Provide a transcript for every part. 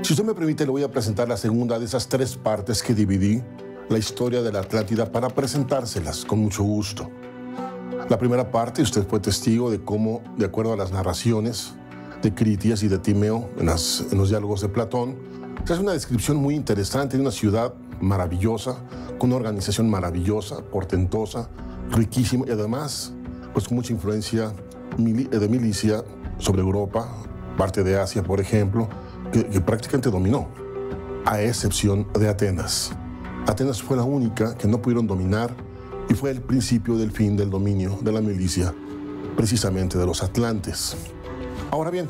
Si usted me permite, le voy a presentar la segunda de esas tres partes que dividí la historia de la Atlántida para presentárselas con mucho gusto. La primera parte, usted fue testigo de cómo, de acuerdo a las narraciones de Critias y de Timeo en los diálogos de Platón, se hace una descripción muy interesante de una ciudad maravillosa, con una organización maravillosa, portentosa, riquísima y además pues con mucha influencia de milicia sobre Europa, parte de Asia, por ejemplo, que prácticamente dominó, a excepción de Atenas. Atenas fue la única que no pudieron dominar y fue el principio del fin del dominio de la milicia, precisamente de los atlantes. Ahora bien,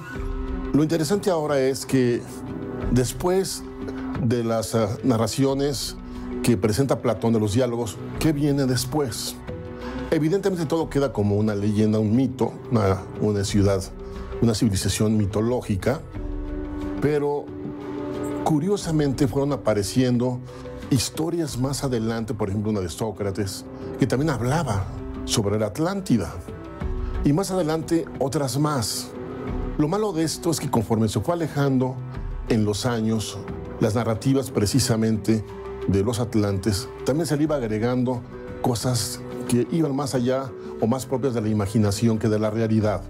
lo interesante ahora es que después de las narraciones que presenta Platón de los diálogos, ¿qué viene después? Evidentemente todo queda como una leyenda, un mito, una ciudad, una civilización mitológica, pero curiosamente fueron apareciendo historias más adelante, por ejemplo una de Sócrates, que también hablaba sobre la Atlántida, y más adelante otras más. Lo malo de esto es que conforme se fue alejando en los años, las narrativas precisamente de los atlantes, también se le iba agregando cosas que iban más allá o más propias de la imaginación que de la realidad.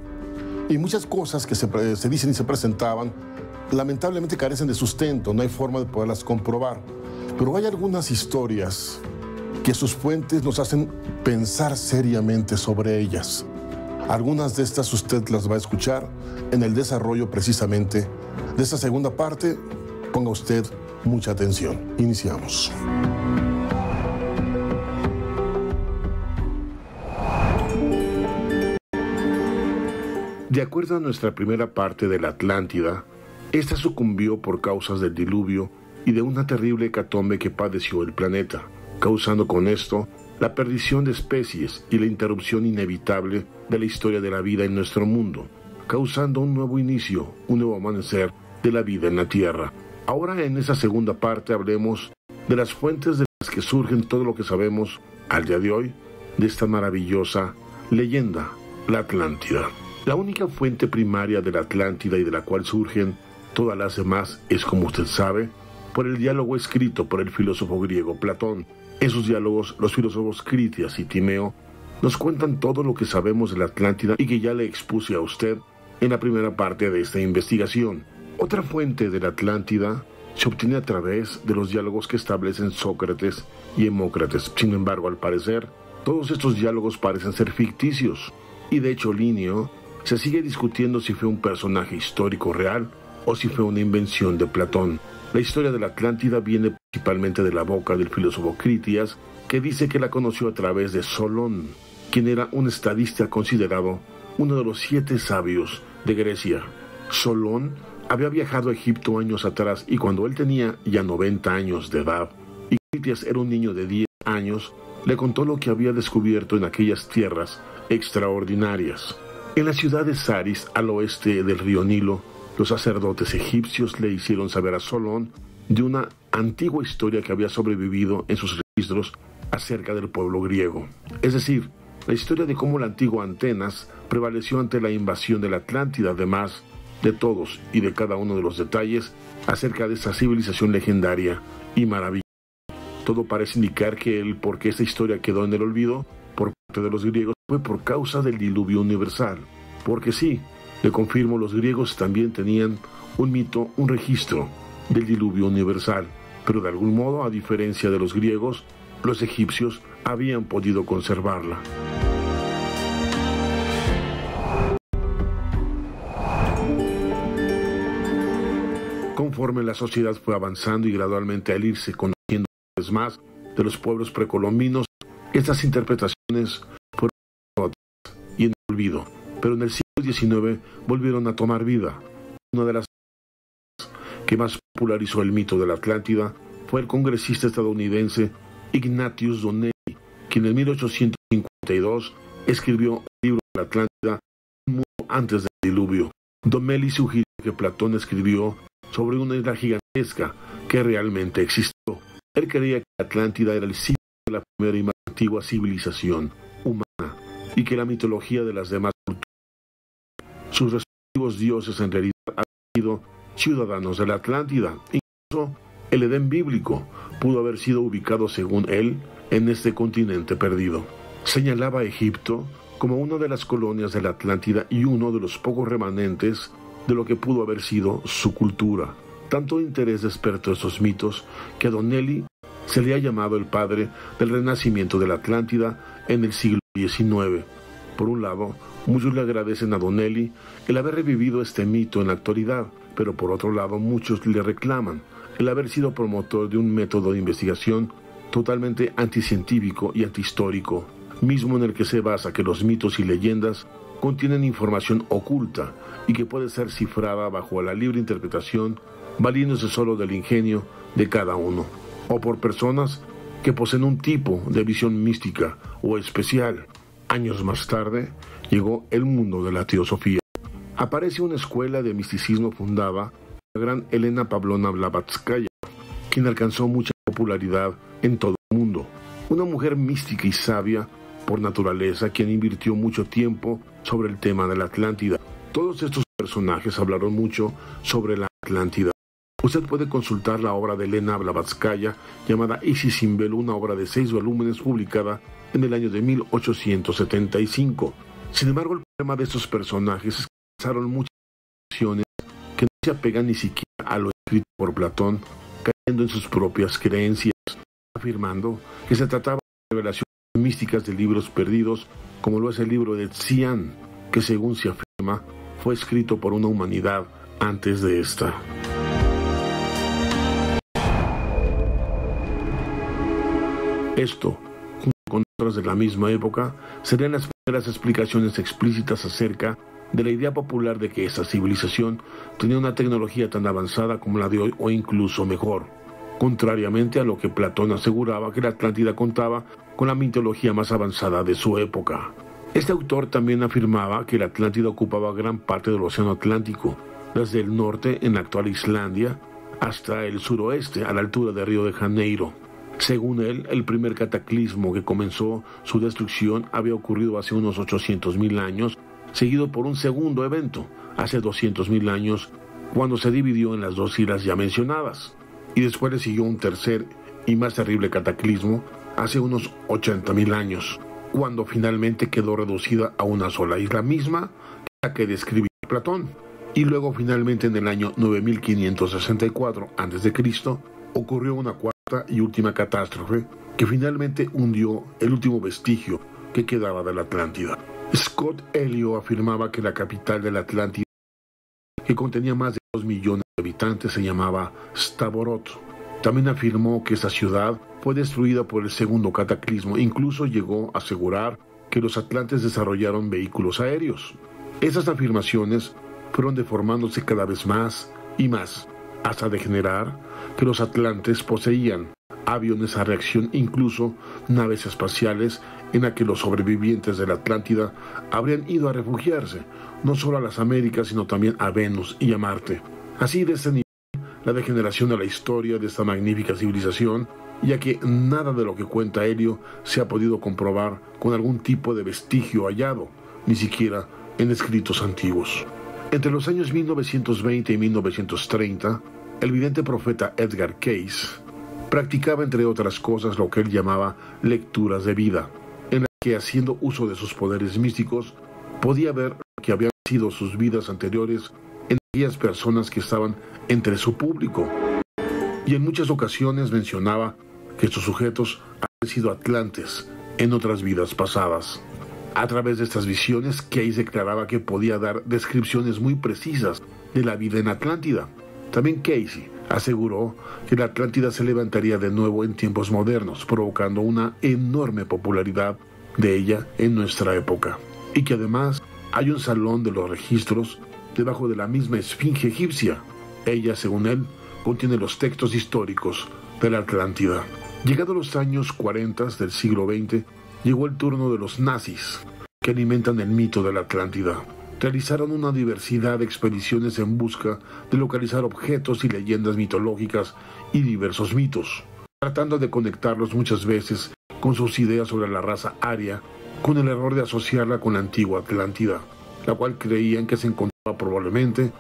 Y muchas cosas que se dicen y se presentaban, lamentablemente carecen de sustento, no hay forma de poderlas comprobar. Pero hay algunas historias que sus fuentes nos hacen pensar seriamente sobre ellas. Algunas de estas usted las va a escuchar en el desarrollo precisamente de esta segunda parte. Ponga usted mucha atención. Iniciamos. De acuerdo a nuestra primera parte de la Atlántida, esta sucumbió por causas del diluvio y de una terrible hecatombe que padeció el planeta, causando con esto la perdición de especies y la interrupción inevitable de la historia de la vida en nuestro mundo, causando un nuevo inicio, un nuevo amanecer de la vida en la Tierra. Ahora en esa segunda parte hablemos de las fuentes de las que surgen todo lo que sabemos al día de hoy de esta maravillosa leyenda, la Atlántida. La única fuente primaria de la Atlántida y de la cual surgen todas las demás es, como usted sabe, por el diálogo escrito por el filósofo griego Platón. En sus diálogos, los filósofos Critias y Timeo nos cuentan todo lo que sabemos de la Atlántida y que ya le expuse a usted en la primera parte de esta investigación. Otra fuente de la Atlántida se obtiene a través de los diálogos que establecen Sócrates y Hemócrates. Sin embargo, al parecer, todos estos diálogos parecen ser ficticios, y de hecho Linneo se sigue discutiendo si fue un personaje histórico real o si fue una invención de Platón. La historia de la Atlántida viene principalmente de la boca del filósofo Critias, que dice que la conoció a través de Solón, quien era un estadista considerado uno de los 7 sabios de Grecia. Solón había viajado a Egipto años atrás y cuando él tenía ya 90 años de edad y Critias era un niño de 10 años, le contó lo que había descubierto en aquellas tierras extraordinarias. En la ciudad de Saris, al oeste del río Nilo, los sacerdotes egipcios le hicieron saber a Solón de una antigua historia que había sobrevivido en sus registros acerca del pueblo griego. Es decir, la historia de cómo la antigua Atenas prevaleció ante la invasión de la Atlántida, además de todos y de cada uno de los detalles acerca de esa civilización legendaria y maravillosa. Todo parece indicar que el por qué esta historia quedó en el olvido por parte de los griegos fue por causa del diluvio universal. Porque sí, le confirmo, los griegos también tenían un mito, un registro del diluvio universal, pero de algún modo, a diferencia de los griegos, los egipcios habían podido conservarla. Conforme la sociedad fue avanzando y gradualmente al irse conociendo más de los pueblos precolombinos, estas interpretaciones fueron otras y en el olvido, pero en el siglo XIX volvieron a tomar vida. Una de las que más popularizó el mito de la Atlántida fue el congresista estadounidense Ignatius Donnelly, quien en 1852 escribió el libro de la Atlántida un mundo antes del diluvio. Donnelly sugirió que Platón escribió sobre una isla gigantesca que realmente existió. Él creía que la Atlántida era el sitio de la primera y más antigua civilización humana y que la mitología de las demás culturas, sus respectivos dioses en realidad habían sido ciudadanos de la Atlántida. Incluso el Edén bíblico pudo haber sido ubicado, según él, en este continente perdido. Señalaba a Egipto como una de las colonias de la Atlántida y uno de los pocos remanentes de lo que pudo haber sido su cultura. Tanto interés despertó estos mitos que a Donnelly se le ha llamado el padre del renacimiento de la Atlántida en el siglo XIX. Por un lado, muchos le agradecen a Donnelly el haber revivido este mito en la actualidad, pero por otro lado muchos le reclaman el haber sido promotor de un método de investigación totalmente anticientífico y antihistórico, mismo en el que se basa que los mitos y leyendas contienen información oculta y que puede ser cifrada bajo la libre interpretación, valiéndose solo del ingenio de cada uno, o por personas que poseen un tipo de visión mística o especial. Años más tarde, llegó el mundo de la teosofía. Aparece una escuela de misticismo fundada por la gran Elena Pavlovna Blavatsky, quien alcanzó mucha popularidad en todo el mundo. Una mujer mística y sabia por naturaleza, quien invirtió mucho tiempo sobre el tema de la Atlántida. Todos estos personajes hablaron mucho sobre la Atlántida. Usted puede consultar la obra de Elena Blavatsky llamada Isis sin velo, una obra de 6 volúmenes publicada en el año de 1875. Sin embargo, el problema de estos personajes es que pasaron muchas acciones que no se apegan ni siquiera a lo escrito por Platón, cayendo en sus propias creencias, afirmando que se trataba de revelaciones místicas de libros perdidos, como lo es el libro de Xi'an, que según se afirma, fue escrito por una humanidad antes de esta. Esto, junto con otras de la misma época, serían las primeras explicaciones explícitas acerca de la idea popular de que esa civilización tenía una tecnología tan avanzada como la de hoy o incluso mejor, contrariamente a lo que Platón aseguraba que la Atlántida contaba con la mitología más avanzada de su época. Este autor también afirmaba que la Atlántida ocupaba gran parte del océano Atlántico, desde el norte en la actual Islandia hasta el suroeste a la altura de Río de Janeiro. Según él, el primer cataclismo que comenzó su destrucción había ocurrido hace unos 800.000 años, seguido por un segundo evento, hace 200.000 años, cuando se dividió en las dos islas ya mencionadas, y después le siguió un tercer y más terrible cataclismo hace unos 80.000 años, cuando finalmente quedó reducida a una sola isla misma, la que describió Platón. Y luego finalmente en el año 9564 a.C. ocurrió una cuarta y última catástrofe que finalmente hundió el último vestigio que quedaba de la Atlántida. Scott Elio afirmaba que la capital de la Atlántida, que contenía más de 2 millones de habitantes, se llamaba Stavorot. También afirmó que esa ciudad fue destruida por el segundo cataclismo. Incluso llegó a asegurar que los atlantes desarrollaron vehículos aéreos. Esas afirmaciones fueron deformándose cada vez más y más, hasta degenerar que los atlantes poseían aviones a reacción, incluso naves espaciales en las que los sobrevivientes de la Atlántida habrían ido a refugiarse, no solo a las Américas, sino también a Venus y a Marte. Así, de este nivel, la degeneración de la historia de esta magnífica civilización, ya que nada de lo que cuenta Helio se ha podido comprobar con algún tipo de vestigio hallado, ni siquiera en escritos antiguos. Entre los años 1920 y 1930, el vidente profeta Edgar Cayce practicaba, entre otras cosas, lo que él llamaba lecturas de vida, en las que, haciendo uso de sus poderes místicos, podía ver lo que habían sido sus vidas anteriores en aquellas personas que estaban entre su público. Y en muchas ocasiones mencionaba que estos sujetos habían sido atlantes en otras vidas pasadas. A través de estas visiones, Cayce declaraba que podía dar descripciones muy precisas de la vida en Atlántida. También Cayce aseguró que la Atlántida se levantaría de nuevo en tiempos modernos, provocando una enorme popularidad de ella en nuestra época, y que además hay un salón de los registros debajo de la misma esfinge egipcia. Ella, según él, contiene los textos históricos de la Atlántida. Llegados los años 40 del siglo XX, llegó el turno de los nazis, que alimentan el mito de la Atlántida. Realizaron una diversidad de expediciones en busca de localizar objetos y leyendas mitológicas y diversos mitos, tratando de conectarlos muchas veces con sus ideas sobre la raza aria, con el error de asociarla con la antigua Atlántida, la cual creían que se encontraba probablemente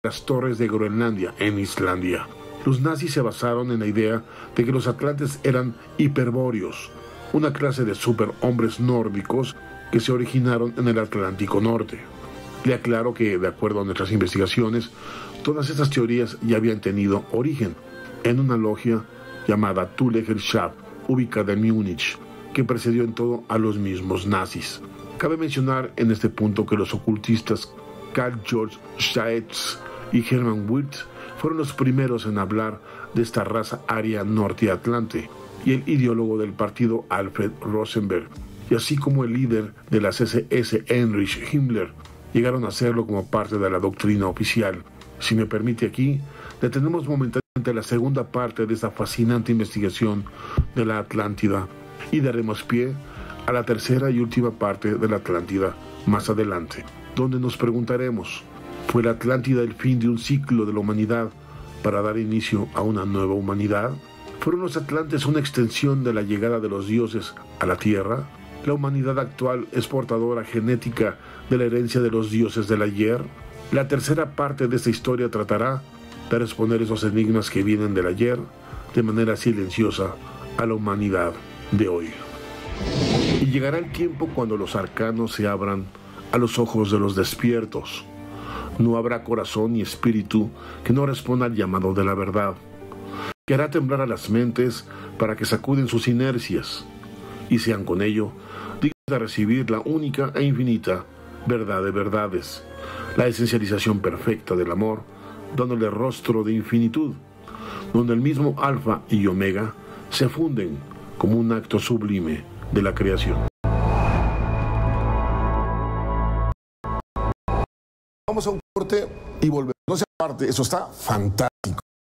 las torres de Groenlandia, en Islandia. Los nazis se basaron en la idea de que los atlantes eran hiperbóreos, una clase de superhombres nórdicos que se originaron en el Atlántico Norte. Le aclaro que, de acuerdo a nuestras investigaciones, todas estas teorías ya habían tenido origen en una logia llamada Thule Gesellschaft, ubicada en Múnich, que precedió en todo a los mismos nazis. Cabe mencionar en este punto que los ocultistas Carl Georg Staetz y Hermann Wirth fueron los primeros en hablar de esta raza aria norteatlante, y el ideólogo del partido Alfred Rosenberg, y así como el líder de las SS Heinrich Himmler, llegaron a hacerlo como parte de la doctrina oficial. Si me permite aquí, detenemos momentáneamente la segunda parte de esta fascinante investigación de la Atlántida y daremos pie a la tercera y última parte de la Atlántida más adelante, donde nos preguntaremos: ¿fue la Atlántida el fin de un ciclo de la humanidad para dar inicio a una nueva humanidad? ¿Fueron los atlantes una extensión de la llegada de los dioses a la Tierra? ¿La humanidad actual es portadora genética de la herencia de los dioses del ayer? La tercera parte de esta historia tratará de responder esos enigmas que vienen del ayer de manera silenciosa a la humanidad de hoy. Y llegará el tiempo cuando los arcanos se abran a los ojos de los despiertos. No habrá corazón ni espíritu que no responda al llamado de la verdad, que hará temblar a las mentes para que sacuden sus inercias y sean con ello dignos de recibir la única e infinita verdad de verdades, la esencialización perfecta del amor, dándole rostro de infinitud, donde el mismo Alfa y Omega se funden como un acto sublime de la creación. Vamos a un corte y volvemos. No se aparte, eso está fantástico.